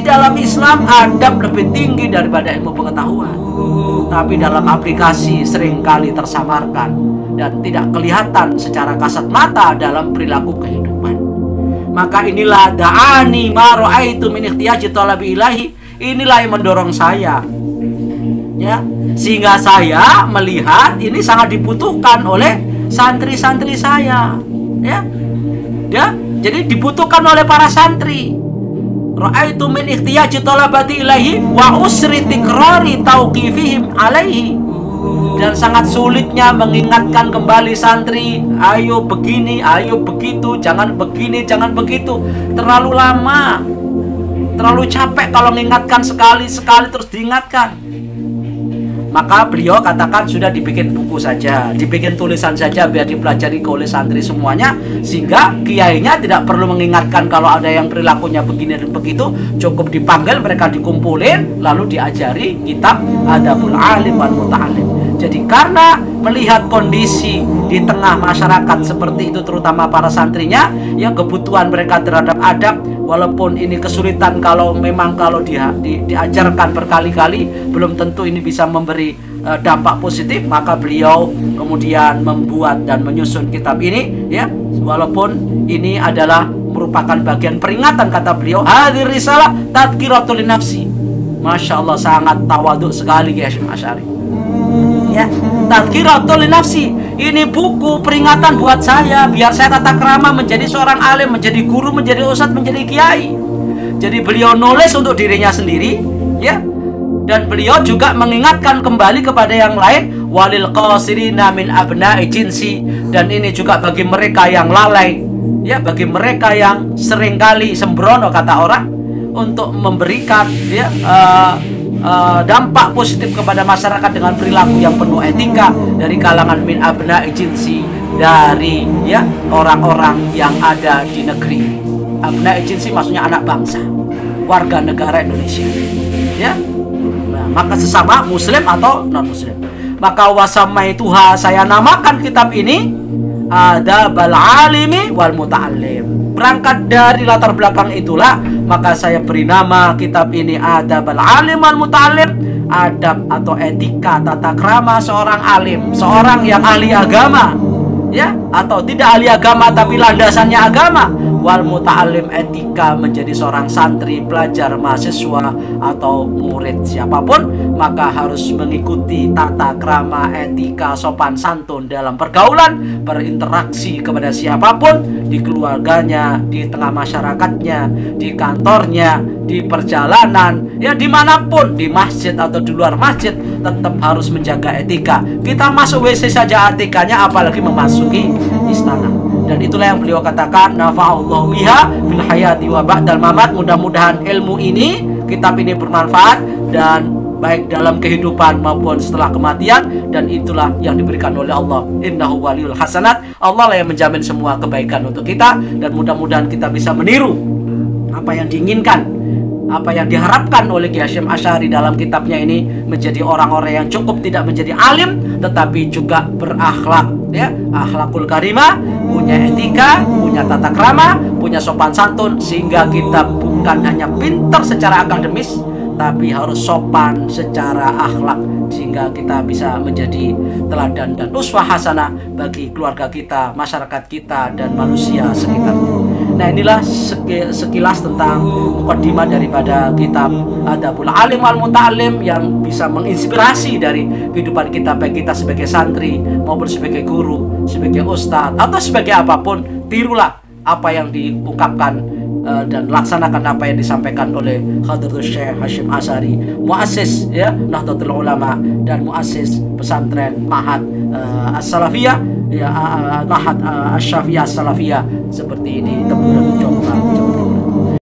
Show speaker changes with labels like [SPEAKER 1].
[SPEAKER 1] Kondisi dalam Islam adab lebih tinggi daripada ilmu pengetahuan, tapi dalam aplikasi seringkali tersamarkan dan tidak kelihatan secara kasat mata dalam perilaku kehidupan. Maka inilah da'ani ma ra'aitu min ihtiyaji talabi ilahi, inilah yang mendorong saya, ya, sehingga saya melihat ini sangat dibutuhkan oleh santri-santri saya, ya. Jadi dibutuhkan oleh para santri. Ra'aitu min ihtiyaji talabati ilahi wa usri tikrari tauqifihim alaihi, dan sangat sulitnya mengingatkan kembali santri, ayo begini, ayo begitu, jangan begini, jangan begitu. Terlalu lama, terlalu capek kalau mengingatkan sekali-sekali terus diingatkan. Maka beliau katakan sudah dibikin buku saja, dibikin tulisan saja biar dipelajari oleh santri semuanya, sehingga kiainya tidak perlu mengingatkan kalau ada yang perilakunya begini dan begitu. Cukup dipanggil, mereka dikumpulin, lalu diajari kitab Adabul Alim wal Muta'alim. Jadi karena melihat kondisi di tengah masyarakat seperti itu, terutama para santrinya, yang kebutuhan mereka terhadap adab, walaupun ini kesulitan kalau diajarkan berkali-kali, belum tentu ini bisa memberi dampak positif. Maka beliau kemudian membuat dan menyusun kitab ini, ya, walaupun ini adalah merupakan bagian peringatan, kata beliau, hadhir risalah tadhkiratul nafsi. Masya Allah, sangat tawaduk sekali Kiai Hasyim Asy'ari, ya. Tadhkiratul nafsi, ini buku peringatan buat saya, biar saya tata krama menjadi seorang alim, menjadi guru, menjadi ustadz, menjadi kiai. Jadi beliau nulis untuk dirinya sendiri, ya, dan beliau juga mengingatkan kembali kepada yang lain, walil qasirina min abna'i jinsi, dan ini juga bagi mereka yang lalai, ya, bagi mereka yang seringkali sembrono, kata orang, untuk memberikan, ya, dampak positif kepada masyarakat dengan perilaku yang penuh etika dari kalangan min abna'i jinsi, dari, ya, orang-orang yang ada di negeri. Abna'i jinsi maksudnya anak bangsa, warga negara Indonesia, ya. Nah, maka sesama muslim atau non muslim. Maka wasamaituha, saya namakan kitab ini Adabul Alimi wal Muta'allim. Berangkat dari latar belakang itulah, maka saya beri nama kitab ini Adabul Alim wal Muta'allim, adab atau etika tata krama seorang alim, seorang yang ahli agama, ya, atau tidak ahli agama tapi landasannya agama, wal muta'allim, etika menjadi seorang santri, pelajar, mahasiswa atau murid siapapun, maka harus mengikuti tata krama, etika, sopan santun dalam pergaulan, berinteraksi kepada siapapun, di keluarganya, di tengah masyarakatnya, di kantornya, di perjalanan, ya, dimanapun, di masjid atau di luar masjid, tetap harus menjaga etika. Kita masuk WC saja etikanya, apalagi memasuki istana. Dan itulah yang beliau katakan, nafa'allahu biha fil hayati wa ba'dal mamat. Mudah-mudahan ilmu ini, kitab ini bermanfaat dan baik dalam kehidupan maupun setelah kematian, dan itulah yang diberikan oleh Allah. Innahu waliyul hasanat. Allah lah yang menjamin semua kebaikan untuk kita, dan mudah-mudahan kita bisa meniru apa yang diinginkan, apa yang diharapkan oleh Kiai Hasyim Asy'ari dalam kitabnya ini, menjadi orang-orang yang cukup tidak menjadi alim tetapi juga berakhlak, ya, akhlakul karimah, punya etika, punya tata krama, punya sopan santun, sehingga kita bukan hanya pintar secara akademis tapi harus sopan secara akhlak, sehingga kita bisa menjadi teladan dan uswah hasanah bagi keluarga kita, masyarakat kita, dan manusia sekitar. Nah, inilah sekilas tentang mukadimah daripada kitab Adabul Alim wal Muta'allim yang bisa menginspirasi dari kehidupan kita, baik kita sebagai santri maupun sebagai guru, sebagai ustadz, atau sebagai apapun. Tirulah apa yang diungkapkan dan laksanakan apa yang disampaikan oleh Hadratus Syekh Hasyim Asy'ari, muassis, ya, Nahdlatul Ulama, dan muassis pesantren Ma'had As-Salafiyah, ya, Ma'had Asy-Syafiyah As-Salafiyah seperti ini, Temburan Jombang, Jawa Timur.